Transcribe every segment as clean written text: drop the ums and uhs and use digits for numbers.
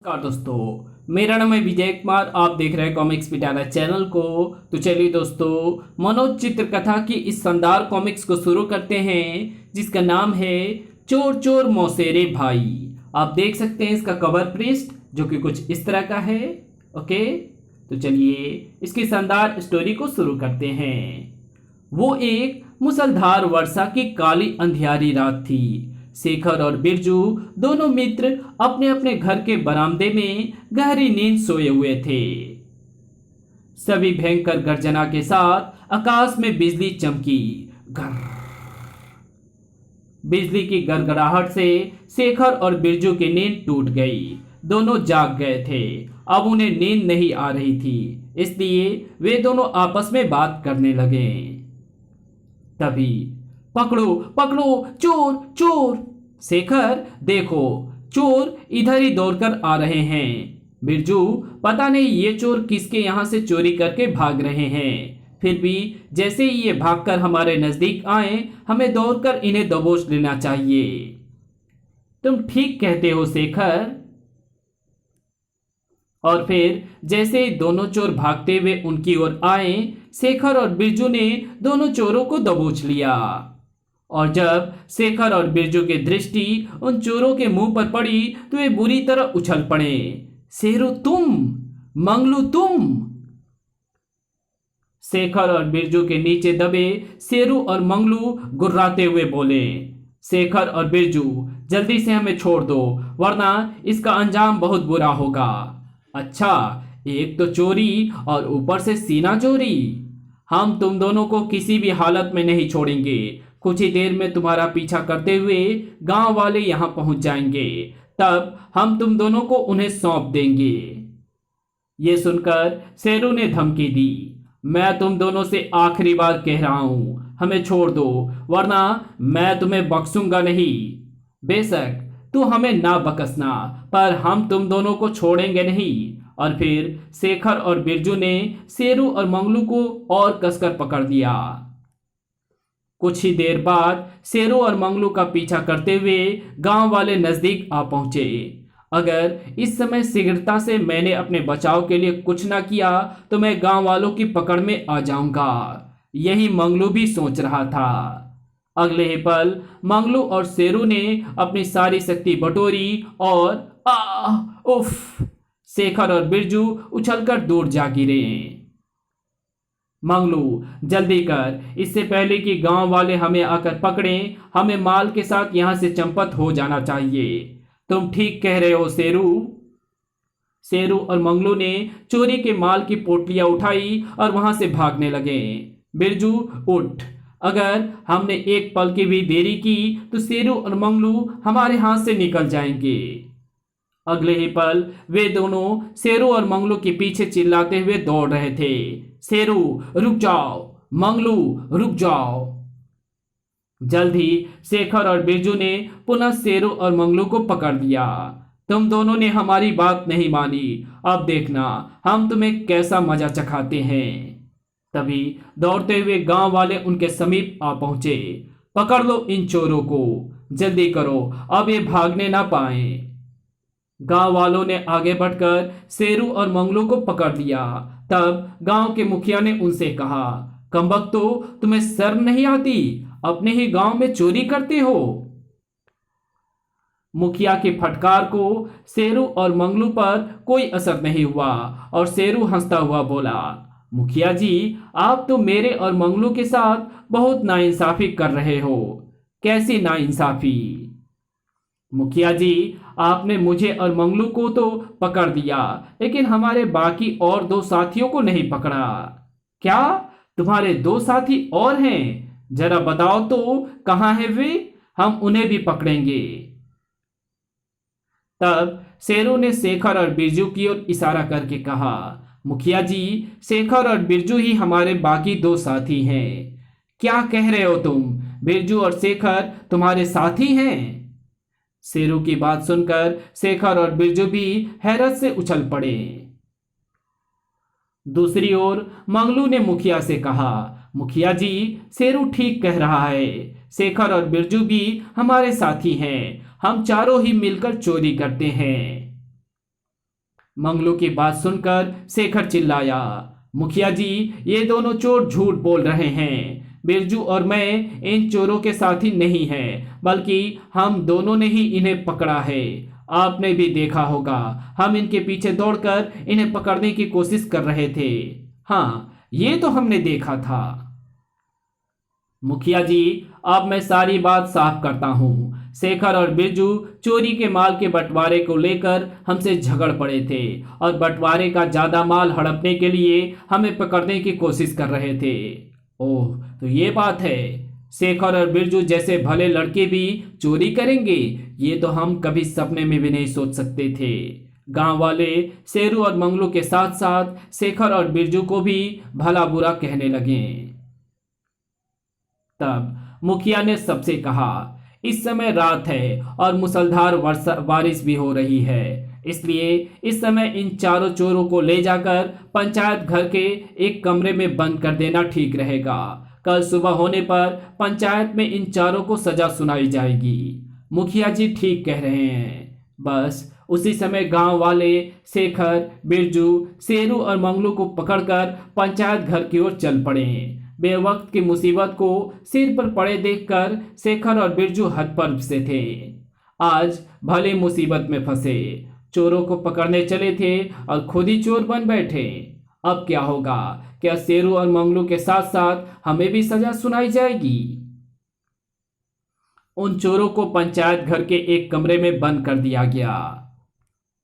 नमस्कार दोस्तों, मेरा नाम है विजय कुमार। आप देख रहे हैं कॉमिक्स पिटारा चैनल को। तो चलिए दोस्तों, मनोज चित्रकथा की इस शानदार कॉमिक्स को शुरू करते हैं, जिसका नाम है चोर चोर मौसेरे भाई। आप देख सकते हैं इसका कवर पृष्ठ, जो कि कुछ इस तरह का है। ओके, तो चलिए इसकी शानदार स्टोरी को शुरू करते हैं। वो एक मूसलाधार वर्षा की काली अंधियारी रात थी। शेखर और बिरजू दोनों मित्र अपने अपने घर के बरामदे में गहरी नींद सोए हुए थे। सभी भयंकर गर्जना के साथ आकाश में बिजली चमकी। घर बिजली की गड़गड़ाहट से शेखर और बिरजू की नींद टूट गई। दोनों जाग गए थे। अब उन्हें नींद नहीं आ रही थी, इसलिए वे दोनों आपस में बात करने लगे। तभी पकड़ो पकड़ो, चोर चोर! शेखर, देखो, चोर इधर ही दौड़कर आ रहे हैं। बिरजू, पता नहीं ये चोर किसके यहां से चोरी करके भाग रहे हैं। फिर भी जैसे ही ये भागकर हमारे नजदीक आए, हमें दौड़कर इन्हें दबोच लेना चाहिए। तुम ठीक कहते हो शेखर। और फिर जैसे ही दोनों चोर भागते हुए उनकी ओर आए, शेखर और बिरजू ने दोनों चोरों को दबोच लिया। और जब शेखर और बिरजू की दृष्टि उन चोरों के मुंह पर पड़ी, तो वे बुरी तरह उछल पड़े। शेरू तुम, मंगलू तुम! शेखर और बिरजू के नीचे दबे शेरू और मंगलू गुर्राते हुए बोले, शेखर और बिरजू, जल्दी से हमें छोड़ दो, वरना इसका अंजाम बहुत बुरा होगा। अच्छा, एक तो चोरी और ऊपर से सीना चोरी। हम तुम दोनों को किसी भी हालत में नहीं छोड़ेंगे। कुछ ही देर में तुम्हारा पीछा करते हुए गांव वाले यहां पहुंच जाएंगे। तब हम तुम दोनों को उन्हें सौंप देंगे। ये सुनकर शेरू ने धमकी दी, मैं तुम दोनों से आखिरी बार कह रहा हूं, हमें छोड़ दो, वरना मैं तुम्हें बख्शूंगा नहीं। बेशक तू हमें ना बकसना, पर हम तुम दोनों को छोड़ेंगे नहीं। और फिर शेखर और बिरजू ने शेरू और मंगलू को और कसकर पकड़ लिया। कुछ ही देर बाद शेरू और मंगलू का पीछा करते हुए गांव वाले नजदीक आ पहुंचे। अगर इस समय शीघ्रता से मैंने अपने बचाव के लिए कुछ ना किया, तो मैं गांव वालों की पकड़ में आ जाऊंगा। यही मंगलू भी सोच रहा था। अगले ही पल मंगलू और शेरू ने अपनी सारी शक्ति बटोरी और उफ! शेखर और बिरजू उछलकर दूर जा गिरे। मंगलू, जल्दी कर, इससे पहले कि गांव वाले हमें आकर पकड़ें, हमें माल के साथ यहां से चंपत हो जाना चाहिए। तुम ठीक कह रहे हो शेरू। शेरू और मंगलू ने चोरी के माल की पोटलियां उठाई और वहां से भागने लगे। बिरजू, उठ! अगर हमने एक पल की भी देरी की, तो शेरू और मंगलू हमारे हाथ से निकल जाएंगे। अगले ही पल वे दोनों शेरू और मंगलू के पीछे चिल्लाते हुए दौड़ रहे थे, शेरू रुक जाओ, मंगलू रुक जाओ। जल्द ही शेखर और बिरजू ने पुनः शेरू और मंगलू को पकड़ लिया। तुम दोनों ने हमारी बात नहीं मानी, अब देखना हम तुम्हें कैसा मजा चखाते हैं। तभी दौड़ते हुए गांव वाले उनके समीप आ पहुंचे। पकड़ लो इन चोरों को, जल्दी करो, अब ये भागने ना पाए। गांव वालों ने आगे बढ़कर शेरू और मंगलू को पकड़ लिया। तब गांव के मुखिया ने उनसे कहा, कमबख्तो, तुम्हें शर्म नहीं आती? अपने ही गांव में चोरी करते हो। मुखिया के फटकार को शेरू और मंगलू पर कोई असर नहीं हुआ और शेरू हंसता हुआ बोला, मुखिया जी, आप तो मेरे और मंगलू के साथ बहुत नाइंसाफी कर रहे हो। कैसी नाइंसाफी? मुखिया जी, आपने मुझे और मंगलू को तो पकड़ दिया, लेकिन हमारे बाकी और दो साथियों को नहीं पकड़ा। क्या तुम्हारे दो साथी और हैं? जरा बताओ तो, कहां हैं वे? हम उन्हें भी पकड़ेंगे। तब शेरू ने शेखर और बिरजू की ओर इशारा करके कहा, मुखिया जी, शेखर और बिरजू ही हमारे बाकी दो साथी हैं। क्या कह रहे हो तुम? बिरजू और शेखर तुम्हारे साथी हैं? शेरू की बात सुनकर शेखर और बिरजू भी हैरत से उछल पड़े। दूसरी ओर मंगलू ने मुखिया से कहा, मुखिया जी, शेरू ठीक कह रहा है, शेखर और बिरजू भी हमारे साथी हैं। हम चारों ही मिलकर चोरी करते हैं। मंगलू की बात सुनकर शेखर चिल्लाया, मुखिया जी, ये दोनों चोर झूठ बोल रहे हैं। बिरजू और मैं इन चोरों के साथी नहीं हैं, बल्कि हम दोनों ने ही इन्हें पकड़ा है। आपने भी देखा होगा, हम इनके पीछे दौड़कर इन्हें पकड़ने की कोशिश कर रहे थे। हाँ, ये तो हमने देखा था। मुखिया जी, अब मैं सारी बात साफ करता हूँ। शेखर और बिरजू चोरी के माल के बंटवारे को लेकर हमसे झगड़ पड़े थे और बंटवारे का ज्यादा माल हड़पने के लिए हमें पकड़ने की कोशिश कर रहे थे। ओह, तो ये बात है। शेखर और बिरजू जैसे भले लड़के भी चोरी करेंगे, ये तो हम कभी सपने में भी नहीं सोच सकते थे। गांव वाले शेरू और मंगलू के साथ साथ शेखर और बिरजू को भी भला बुरा कहने लगे। तब मुखिया ने सबसे कहा, इस समय रात है और मूसलाधार बारिश भी हो रही है, इसलिए इस समय इन चारों चोरों को ले जाकर पंचायत घर के एक कमरे में बंद कर देना ठीक रहेगा। कल सुबह होने पर पंचायत में इन चारों को सजा सुनाई जाएगी। मुखिया जी ठीक कह रहे हैं। बस उसी समय गांव वाले शेखर, बिरजू, शेरू और मंगलू को पकड़कर पंचायत घर की ओर चल पड़े। बेवक्त की मुसीबत को सिर पर पड़े देखकर शेखर और बिरजू हतप्रभ से थे। आज भले मुसीबत में फंसे, चोरों को पकड़ने चले थे और खुद ही चोर बन बैठे। अब क्या होगा? क्या शेरू और मंगलू के साथ साथ हमें भी सजा सुनाई जाएगी? उन चोरों को पंचायत घर के एक कमरे में बंद कर दिया गया।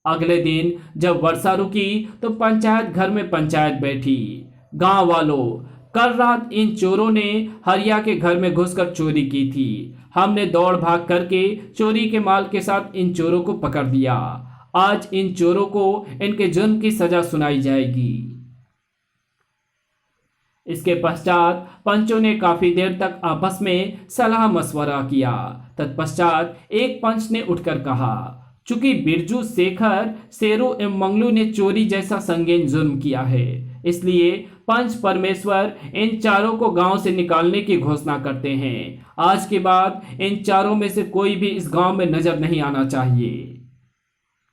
अगले दिन जब वर्षा रुकी तो पंचायत घर में पंचायत बैठी। गांव वालों, कल रात इन चोरों ने हरिया के घर में घुसकर चोरी की थी। हमने दौड़ भाग करके चोरी के माल के साथ इन चोरों को पकड़ लिया। आज इन चोरों को इनके जुर्म की सजा सुनाई जाएगी। इसके पश्चात पंचों ने काफी देर तक आपस में सलाह मशवरा किया। तत्पश्चात एक पंच ने उठकर कहा, चूंकि बिरजू, शेखर, शेरू एवं मंगलू ने चोरी जैसा संगीन जुर्म किया है, इसलिए पंच परमेश्वर इन चारों को गांव से निकालने की घोषणा करते हैं। आज के बाद इन चारों में से कोई भी इस गांव में नजर नहीं आना चाहिए।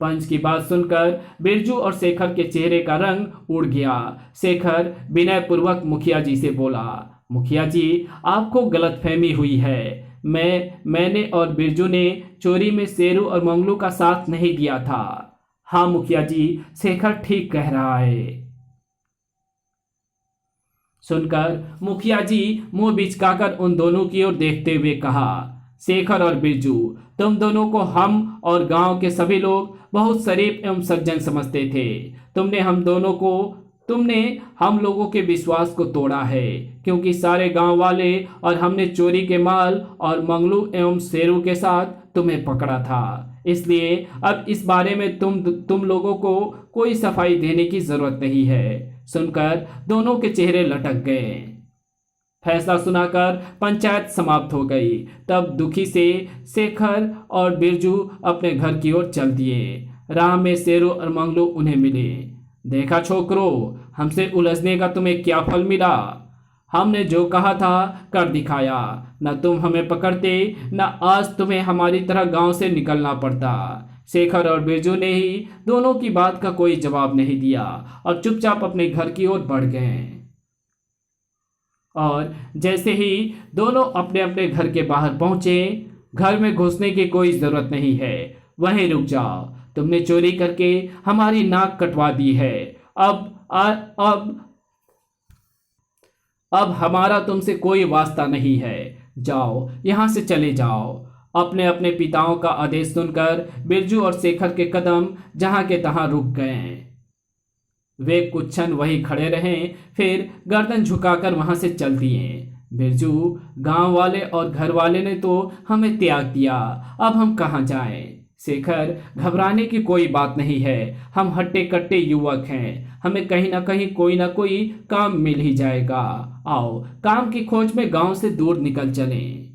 पंच की बात सुनकर बिरजू और शेखर के चेहरे का रंग उड़ गया। शेखर विनय पूर्वक मुखिया जी से बोला, मुखिया जी, आपको गलतफहमी हुई है। मैंने और बिरजू ने चोरी में शेरू और मंगलू का साथ नहीं दिया था। हाँ मुखिया जी, शेखर ठीक कह रहा है। सुनकर मुखिया जी मुंह बिचकाकर उन दोनों की ओर देखते हुए कहा, शेखर और बिरजू, तुम दोनों को हम और गांव के सभी लोग बहुत शरीफ एवं सज्जन समझते थे। तुमने हम लोगों के विश्वास को तोड़ा है, क्योंकि सारे गांव वाले और हमने चोरी के माल और मंगलू एवं शेरू के साथ तुम्हें पकड़ा था। इसलिए अब इस बारे में तुम लोगों को कोई सफाई देने की जरूरत नहीं है। सुनकर दोनों के चेहरे लटक गए। फैसला सुनाकर पंचायत समाप्त हो गई। तब दुखी से शेखर और बिरजू अपने घर की ओर चल दिए। राह में शेरू और मंगलू उन्हें मिले। देखा छोकरो, हमसे उलझने का तुम्हें क्या फल मिला? हमने जो कहा था कर दिखाया। न तुम हमें पकड़ते, न आज तुम्हें हमारी तरह गांव से निकलना पड़ता। शेखर और बिरजू ने ही दोनों की बात का कोई जवाब नहीं दिया और चुपचाप अपने घर की ओर बढ़ गए। और जैसे ही दोनों अपने अपने घर के बाहर पहुंचे, घर में घुसने की कोई जरूरत नहीं है, वहीं रुक जाओ। तुमने चोरी करके हमारी नाक कटवा दी है। अब हमारा तुमसे कोई वास्ता नहीं है। जाओ, यहां से चले जाओ। अपने अपने पिताओं का आदेश सुनकर बिरजू और शेखर के कदम जहां के तहां रुक गए। वे कुछ क्षण वहीं खड़े रहे, फिर गर्दन झुकाकर वहां से चल दिए। बिरजू, गांव वाले और घर वाले ने तो हमें त्याग दिया, अब हम कहां जाएं? शेखर, घबराने की कोई बात नहीं है। हम हट्टे कट्टे युवक हैं, हमें कहीं ना कोई काम मिल ही जाएगा। आओ, काम की खोज में गांव से दूर निकल चलें।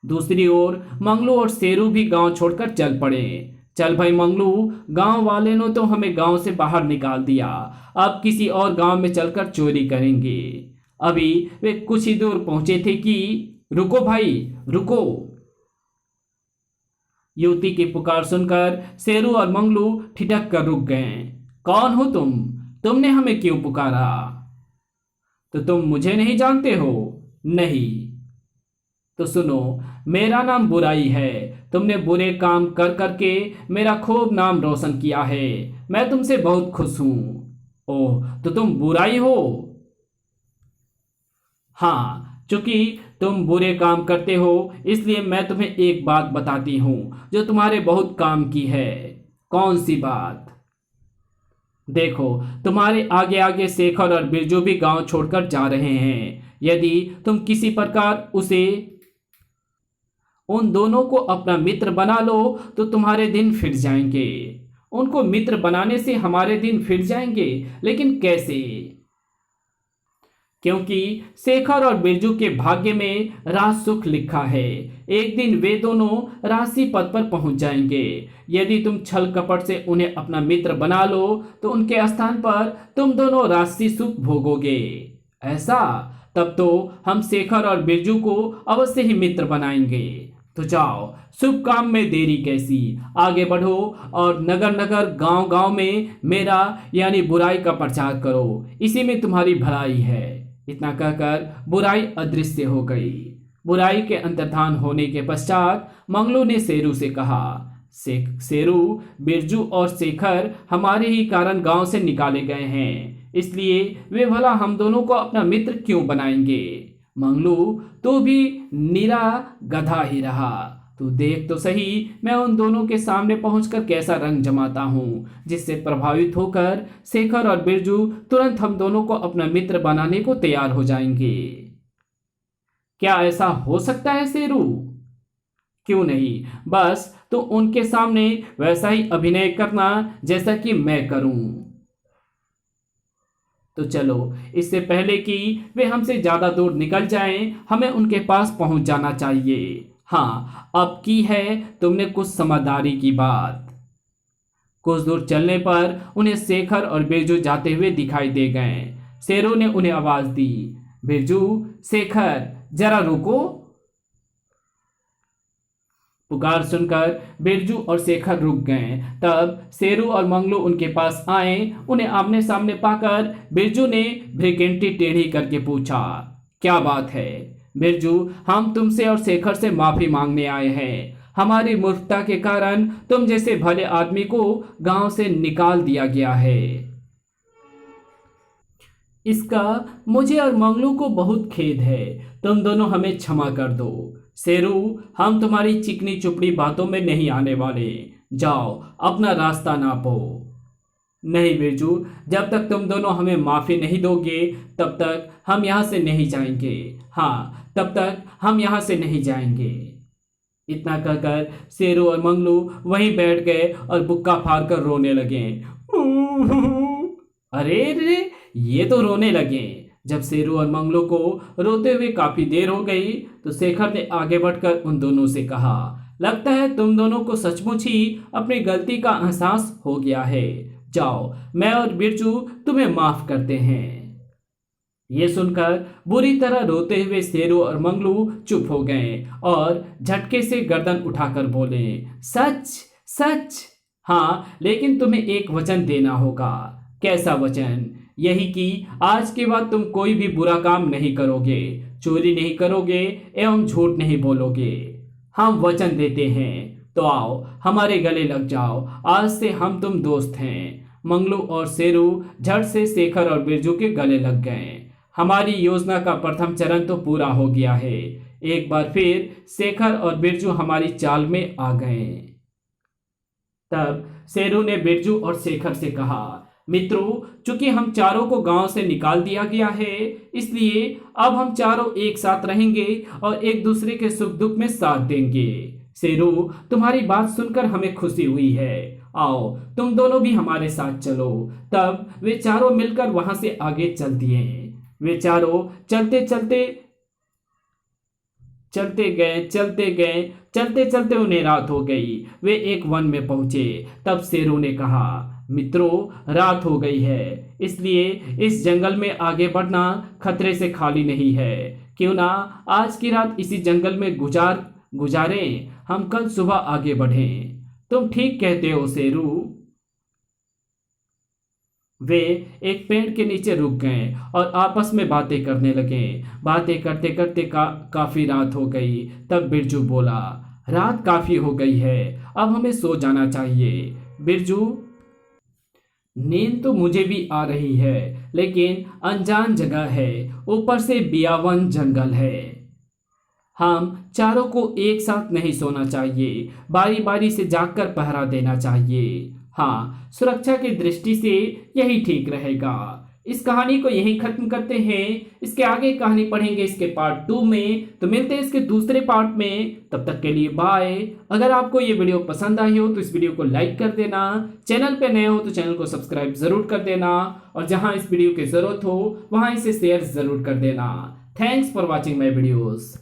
दूसरी ओर मंगलू और शेरू भी गांव छोड़कर चल पड़े। चल भाई मंगलू, गांव वाले ने तो हमें गांव से बाहर निकाल दिया, अब किसी और गांव में चलकर चोरी करेंगे। अभी वे कुछ ही दूर पहुंचे थे कि रुको भाई, रुको। युवती की पुकार सुनकर शेरू और मंगलू ठिठक कर रुक गए। कौन हो तुम? तुमने हमें क्यों पुकारा? तो तुम मुझे नहीं जानते हो? नहीं। तो सुनो, मेरा नाम बुराई है। तुमने बुरे काम कर करके मेरा खूब नाम रोशन किया है। मैं तुमसे बहुत खुश हूं। ओह, तो तुम बुराई हो? हाँ, चूंकि तुम बुरे काम करते हो इसलिए मैं तुम्हें एक बात बताती हूं जो तुम्हारे बहुत काम की है। कौन सी बात? देखो, तुम्हारे आगे आगे शेखर और बिरजू भी गांव छोड़कर जा रहे हैं। यदि तुम किसी प्रकार उसे उन दोनों को अपना मित्र बना लो तो तुम्हारे दिन फिर जाएंगे। उनको मित्र बनाने से हमारे दिन फिर जाएंगे, लेकिन कैसे? क्योंकि शेखर और बिरजू के भाग्य में राज सुख लिखा है। एक दिन वे दोनों राशि पद पर पहुंच जाएंगे। यदि तुम छल कपट से उन्हें अपना मित्र बना लो तो उनके स्थान पर तुम दोनों राशि सुख भोगोगे। ऐसा? तब तो हम शेखर और बिरजू को अवश्य ही मित्र बनाएंगे। तो जाओ, शुभ काम में देरी कैसी, आगे बढ़ो और नगर नगर गांव गांव में मेरा यानी बुराई का प्रचार करो। इसी में तुम्हारी भलाई है। इतना कहकर बुराई अदृश्य हो गई। बुराई के अंतर्धान होने के पश्चात मंगलू ने शेरू से कहा, शेरू, बिरजू और शेखर हमारे ही कारण गांव से निकाले गए हैं, इसलिए वे भला हम दोनों को अपना मित्र क्यों बनाएंगे? मंगलू, तू भी निरा गधा ही रहा। तू देख तो सही मैं उन दोनों के सामने पहुंचकर कैसा रंग जमाता हूं, जिससे प्रभावित होकर शेखर और बिरजू तुरंत हम दोनों को अपना मित्र बनाने को तैयार हो जाएंगे। क्या ऐसा हो सकता है शेरू? क्यों नहीं, बस तो उनके सामने वैसा ही अभिनय करना जैसा कि मैं करूं। तो चलो, इससे पहले कि वे हमसे ज्यादा दूर निकल जाएं, हमें उनके पास पहुंच जाना चाहिए। हाँ, अब की है तुमने कुछ समझदारी की बात। कुछ दूर चलने पर उन्हें शेखर और बिरजू जाते हुए दिखाई दे गए। शेरू ने उन्हें आवाज दी, बिरजू, शेखर, जरा रुको। पुकार सुनकर बिरजू और शेखर रुक गए। तब शेरू और मंगलू उनके पास आए। उन्हें आमने सामने पाकर बिरजू ने भ्रिकुटी टेढ़ी करके पूछा, क्या बात है? बिरजू, हम तुमसे और शेखर से माफी मांगने आए हैं। हमारी मूर्खता के कारण तुम जैसे भले आदमी को गांव से निकाल दिया गया है। इसका मुझे और मंगलू को बहुत खेद है। तुम दोनों हमें क्षमा कर दो। शेरू, हम तुम्हारी चिकनी चुपड़ी बातों में नहीं आने वाले। जाओ, अपना रास्ता नापो। नहीं बिरजू, जब तक तुम दोनों हमें माफी नहीं दोगे तब तक हम यहाँ से नहीं जाएंगे। हाँ, तब तक हम यहाँ से नहीं जाएंगे। इतना कहकर शेरू और मंगलू वहीं बैठ गए और बुक्का फाड़ कर रोने लगे। अरे रे, ये तो रोने लगे। जब शेरू और मंगलू को रोते हुए काफी देर हो गई तो शेखर ने आगे बढ़कर उन दोनों से कहा, लगता है तुम दोनों को सचमुच ही अपनी गलती का एहसास हो गया है। जाओ, मैं और बिरजू तुम्हें माफ करते हैं। ये सुनकर बुरी तरह रोते हुए शेरू और मंगलू चुप हो गए और झटके से गर्दन उठाकर बोले, सच सच? हाँ, लेकिन तुम्हें एक वचन देना होगा। कैसा वचन? यही कि आज के बाद तुम कोई भी बुरा काम नहीं करोगे, चोरी नहीं करोगे एवं झूठ नहीं बोलोगे। हम वचन देते हैं। तो आओ, हमारे गले लग जाओ। आज से हम तुम दोस्त हैं। मंगलू और शेरू झट से शेखर और बिरजू के गले लग गए। हमारी योजना का प्रथम चरण तो पूरा हो गया है। एक बार फिर शेखर और बिरजू हमारी चाल में आ गए। तब शेरू ने बिरजू और शेखर से कहा, मित्रों, चूंकि हम चारों को गांव से निकाल दिया गया है, इसलिए अब हम चारों एक साथ रहेंगे और एक दूसरे के सुख दुख में साथ देंगे। शेरू, तुम्हारी बात सुनकर हमें खुशी हुई है। आओ, तुम दोनों भी हमारे साथ चलो। तब वे चारों मिलकर वहां से आगे चल दिए। वे चारों चलते चलते चलते चलते उन्हें रात हो गई। वे एक वन में पहुंचे। तब शेरू ने कहा, मित्रों, रात हो गई है, इसलिए इस जंगल में आगे बढ़ना खतरे से खाली नहीं है। क्यों ना आज की रात इसी जंगल में गुजारें, हम कल सुबह आगे बढ़ें। तुम ठीक कहते हो शेरू। वे एक पेड़ के नीचे रुक गए और आपस में बातें करने लगे। बातें करते करते काफी रात हो गई। तब बिरजू बोला, रात काफी हो गई है, अब हमें सो जाना चाहिए। बिरजू, नींद तो मुझे भी आ रही है, लेकिन अनजान जगह है, ऊपर से बियावन जंगल है। हम चारों को एक साथ नहीं सोना चाहिए, बारी बारी से जागकर पहरा देना चाहिए। हाँ, सुरक्षा की दृष्टि से यही ठीक रहेगा। इस कहानी को यहीं खत्म करते हैं। इसके आगे कहानी पढ़ेंगे इसके पार्ट 2 में। तो मिलते हैं इसके दूसरे पार्ट में। तब तक के लिए बाय। अगर आपको ये वीडियो पसंद आई हो तो इस वीडियो को लाइक कर देना। चैनल पे नए हो तो चैनल को सब्सक्राइब जरूर कर देना, और जहां इस वीडियो की जरूरत हो वहां इसे शेयर जरूर कर देना। Thanks for watching my videos.